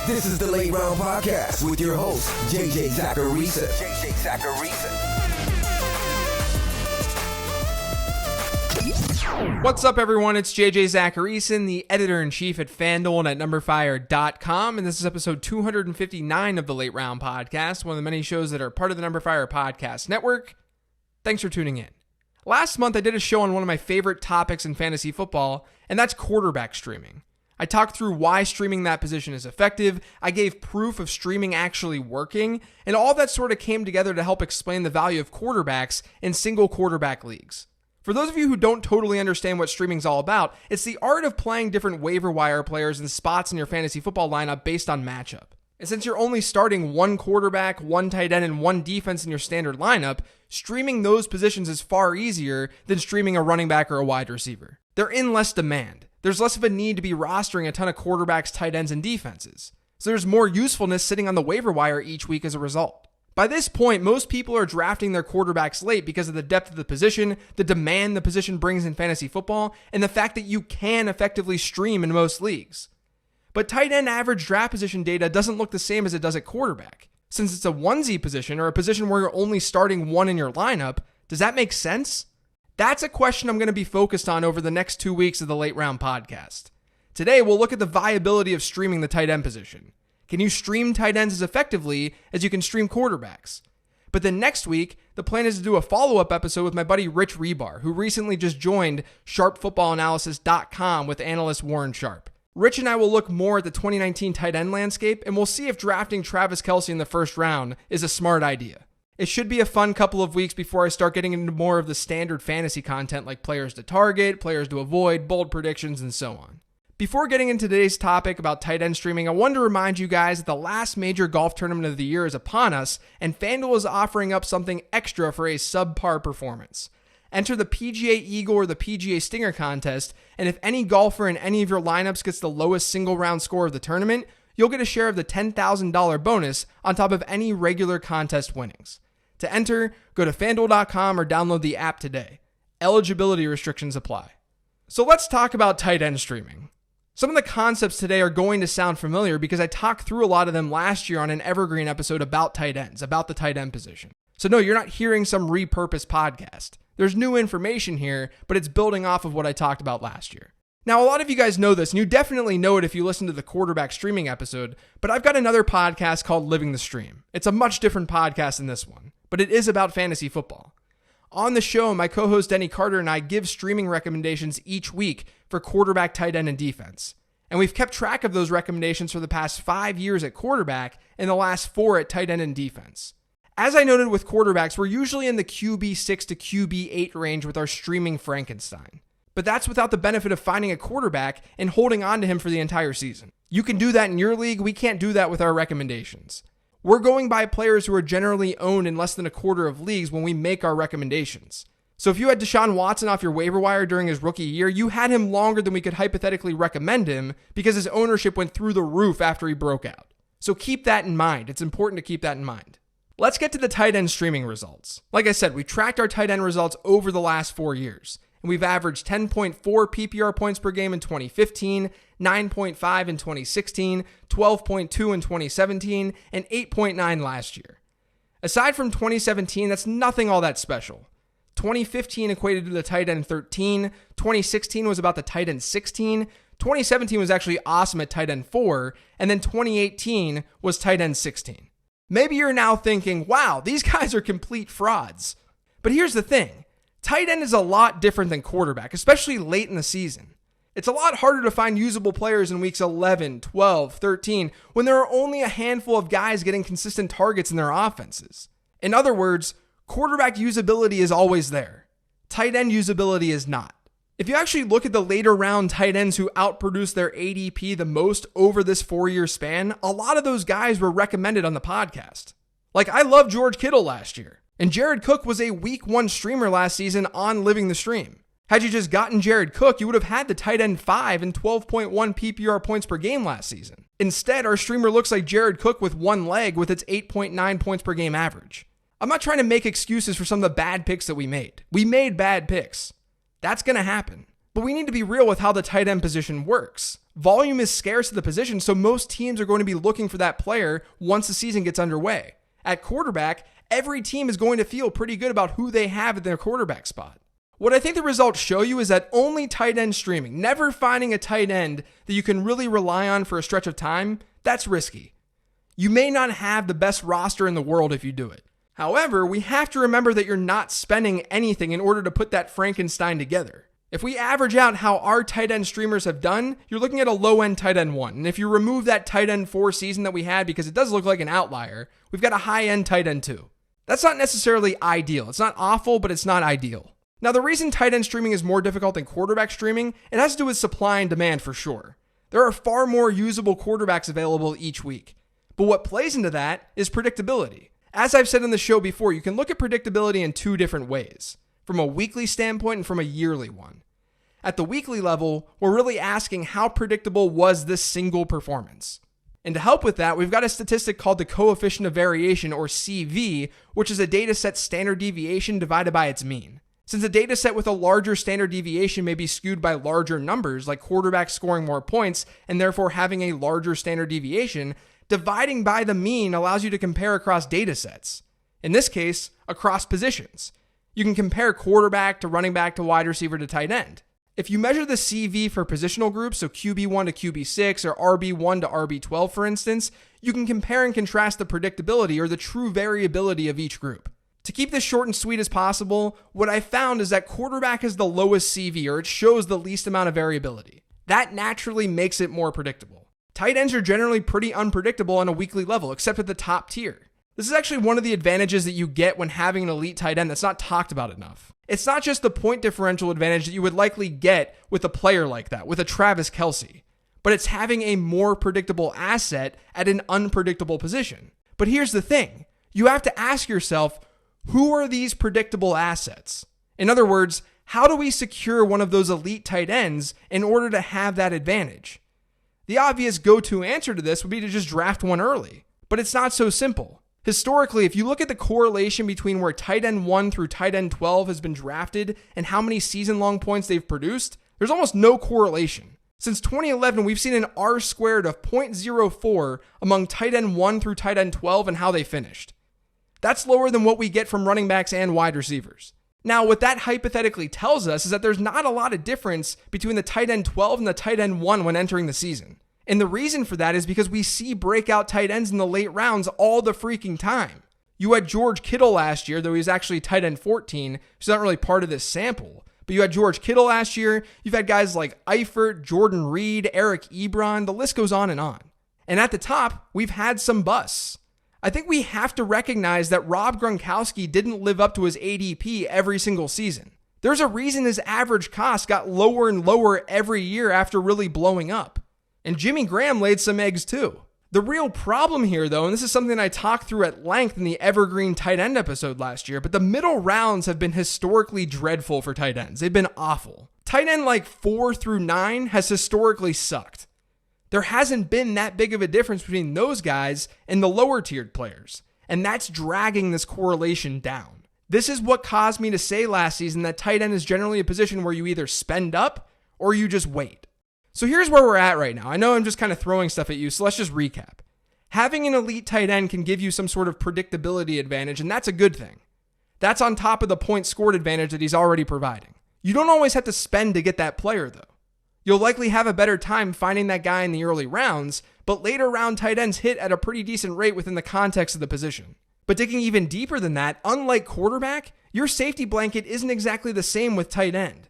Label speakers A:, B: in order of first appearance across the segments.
A: This is the Late Round Podcast with your host, JJ Zachariason.
B: What's up, everyone? It's JJ Zachariason, the editor-in-chief at FanDuel and at NumberFire.com, and this is episode 259 of the Late Round Podcast, one of the many shows that are part of the NumberFire Podcast Network. Thanks for tuning in. Last month, I did a show on one of my favorite topics in fantasy football, and that's quarterback streaming. I talked through why streaming that position is effective, I gave proof of streaming actually working, and all that sort of came together to help explain the value of quarterbacks in single quarterback leagues. For those of you who don't totally understand what streaming's all about, it's the art of playing different waiver wire players and spots in your fantasy football lineup based on matchup. And since you're only starting one quarterback, one tight end, and one defense in your standard lineup, streaming those positions is far easier than streaming a running back or a wide receiver. They're in less demand. There's less of a need to be rostering a ton of quarterbacks, tight ends, and defenses. So there's more usefulness sitting on the waiver wire each week as a result. By this point, most people are drafting their quarterbacks late because of the depth of the position, the demand the position brings in fantasy football, and the fact that you can effectively stream in most leagues. But tight end average draft position data doesn't look the same as it does at quarterback. Since it's a onesie position or a position where you're only starting one in your lineup, does that make sense? That's a question I'm going to be focused on over the next 2 weeks of the Late Round Podcast. Today, we'll look at the viability of streaming the tight end position. Can you stream tight ends as effectively as you can stream quarterbacks? But then next week, the plan is to do a follow-up episode with my buddy Rich Rebar, who recently just joined SharpFootballAnalysis.com with analyst Warren Sharp. Rich and I will look more at the 2019 tight end landscape, and we'll see if drafting Travis Kelce in the first round is a smart idea. It should be a fun couple of weeks before I start getting into more of the standard fantasy content like players to target, players to avoid, bold predictions, and so on. Before getting into today's topic about tight end streaming, I wanted to remind you guys that the last major golf tournament of the year is upon us, and FanDuel is offering up something extra for a subpar performance. Enter the PGA Eagle or the PGA Stinger contest, and if any golfer in any of your lineups gets the lowest single round score of the tournament, you'll get a share of the $10,000 bonus on top of any regular contest winnings. To enter, go to FanDuel.com or download the app today. Eligibility restrictions apply. So let's talk about tight end streaming. Some of the concepts today are going to sound familiar because I talked through a lot of them last year on an evergreen episode about tight ends, about the tight end position. So no, you're not hearing some repurposed podcast. There's new information here, but it's building off of what I talked about last year. Now, a lot of you guys know this, and you definitely know it if you listen to the quarterback streaming episode, but I've got another podcast called Living the Stream. It's a much different podcast than this one, but it is about fantasy football. On the show, my co-host Denny Carter and I give streaming recommendations each week for quarterback, tight end, and defense. And we've kept track of those recommendations for the past 5 years at quarterback and the last 4 at tight end and defense. As I noted with quarterbacks, we're usually in the QB6 to QB8 range with our streaming Frankenstein. But that's without the benefit of finding a quarterback and holding on to him for the entire season. You can do that in your league. We can't do that with our recommendations. We're going by players who are generally owned in less than a quarter of leagues when we make our recommendations. So if you had Deshaun Watson off your waiver wire during his rookie year, you had him longer than we could hypothetically recommend him because his ownership went through the roof after he broke out. So keep that in mind. It's important to keep that in mind. Let's get to the tight end streaming results. Like I said, we tracked our tight end results over the last 4 years. And we've averaged 10.4 PPR points per game in 2015, 9.5 in 2016, 12.2 in 2017, and 8.9 last year. Aside from 2017, that's nothing all that special. 2015 equated to the tight end 13, 2016 was about the tight end 16, 2017 was actually awesome at tight end 4, and then 2018 was tight end 16. Maybe you're now thinking, wow, these guys are complete frauds. But here's the thing. Tight end is a lot different than quarterback, especially late in the season. It's a lot harder to find usable players in weeks 11, 12, 13, when there are only a handful of guys getting consistent targets in their offenses. In other words, quarterback usability is always there. Tight end usability is not. If you actually look at the later round tight ends who outproduced their ADP the most over this 4-year span, a lot of those guys were recommended on the podcast. Like, I love George Kittle last year. And Jared Cook was a week 1 streamer last season on Living the Stream. Had you just gotten Jared Cook, you would have had the tight end 5 and 12.1 PPR points per game last season. Instead, our streamer looks like Jared Cook with one leg with its 8.9 points per game average. I'm not trying to make excuses for some of the bad picks that we made. We made bad picks. That's going to happen. But we need to be real with how the tight end position works. Volume is scarce at the position, so most teams are going to be looking for that player once the season gets underway. At quarterback, every team is going to feel pretty good about who they have at their quarterback spot. What I think the results show you is that only tight end streaming, never finding a tight end that you can really rely on for a stretch of time, that's risky. You may not have the best roster in the world if you do it. However, we have to remember that you're not spending anything in order to put that Frankenstein together. If we average out how our tight end streamers have done, you're looking at a low-end tight end 1. And if you remove that tight end 4 season that we had, because it does look like an outlier, we've got a high-end tight end 2. That's not necessarily ideal. It's not awful, but it's not ideal. Now, the reason tight end streaming is more difficult than quarterback streaming, it has to do with supply and demand for sure. There are far more usable quarterbacks available each week. But what plays into that is predictability. As I've said in the show before, you can look at predictability in 2 different ways, from a weekly standpoint and from a yearly one. At the weekly level, we're really asking how predictable was this single performance. And to help with that, we've got a statistic called the coefficient of variation, or CV, which is a data set's standard deviation divided by its mean. Since a data set with a larger standard deviation may be skewed by larger numbers, like quarterbacks scoring more points and therefore having a larger standard deviation, dividing by the mean allows you to compare across data sets. In this case, across positions. You can compare quarterback to running back to wide receiver to tight end. If you measure the CV for positional groups, so QB1 to QB6 or RB1 to RB12 for instance, you can compare and contrast the predictability or the true variability of each group. To keep this short and sweet as possible, what I found is that quarterback has the lowest CV, or it shows the least amount of variability. That naturally makes it more predictable. Tight ends are generally pretty unpredictable on a weekly level, except at the top tier. This is actually one of the advantages that you get when having an elite tight end that's not talked about enough. It's not just the point differential advantage that you would likely get with a player like that, with a Travis Kelce, but it's having a more predictable asset at an unpredictable position. But here's the thing. You have to ask yourself, who are these predictable assets? In other words, how do we secure one of those elite tight ends in order to have that advantage? The obvious go-to answer to this would be to just draft one early, but it's not so simple. Historically, if you look at the correlation between where tight end 1 through tight end 12 has been drafted and how many season-long points they've produced, there's almost no correlation. Since 2011, we've seen an R-squared of 0.04 among tight end 1 through tight end 12 and how they finished. That's lower than what we get from running backs and wide receivers. Now, what that hypothetically tells us is that there's not a lot of difference between the tight end 12 and the tight end 1 when entering the season. And the reason for that is because we see breakout tight ends in the late rounds all the freaking time. You had George Kittle last year, though he was actually tight end 14, so not really part of this sample. But you had George Kittle last year. You've had guys like Eifert, Jordan Reed, Eric Ebron. The list goes on. And at the top, we've had some busts. I think we have to recognize that Rob Gronkowski didn't live up to his ADP every single season. There's a reason his average cost got lower and lower every year after really blowing up. And Jimmy Graham laid some eggs too. The real problem here, though, and this is something I talked through at length in the Evergreen tight end episode last year, but the middle rounds have been historically dreadful for tight ends. They've been awful. Tight end like 4 through 9 has historically sucked. There hasn't been that big of a difference between those guys and the lower tiered players, and that's dragging this correlation down. This is what caused me to say last season that tight end is generally a position where you either spend up or you just wait. So here's where we're at right now. I know I'm just kind of throwing stuff at you, so let's just recap. Having an elite tight end can give you some sort of predictability advantage, and that's a good thing. That's on top of the points scored advantage that he's already providing. You don't always have to spend to get that player, though. You'll likely have a better time finding that guy in the early rounds, but later round tight ends hit at a pretty decent rate within the context of the position. But digging even deeper than that, unlike quarterback, your safety blanket isn't exactly the same with tight end.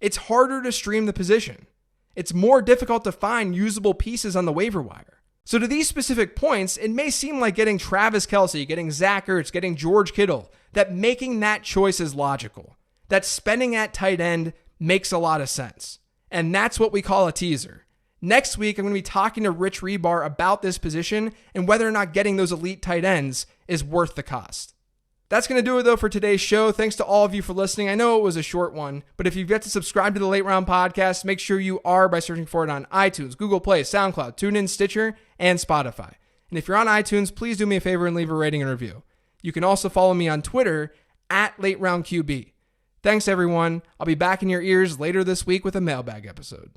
B: It's harder to stream the position. It's more difficult to find usable pieces on the waiver wire. So to these specific points, it may seem like getting Travis Kelce, getting Zach Ertz, getting George Kittle, that making that choice is logical. That spending at tight end makes a lot of sense. And that's what we call a teaser. Next week, I'm going to be talking to Rich Rebar about this position and whether or not getting those elite tight ends is worth the cost. That's going to do it, though, for today's show. Thanks to all of you for listening. I know it was a short one, but if you've yet to subscribe to the Late Round Podcast, make sure you are by searching for it on iTunes, Google Play, SoundCloud, TuneIn, Stitcher, and Spotify. And if you're on iTunes, please do me a favor and leave a rating and review. You can also follow me on Twitter at LateRoundQB. Thanks, everyone. I'll be back in your ears later this week with a mailbag episode.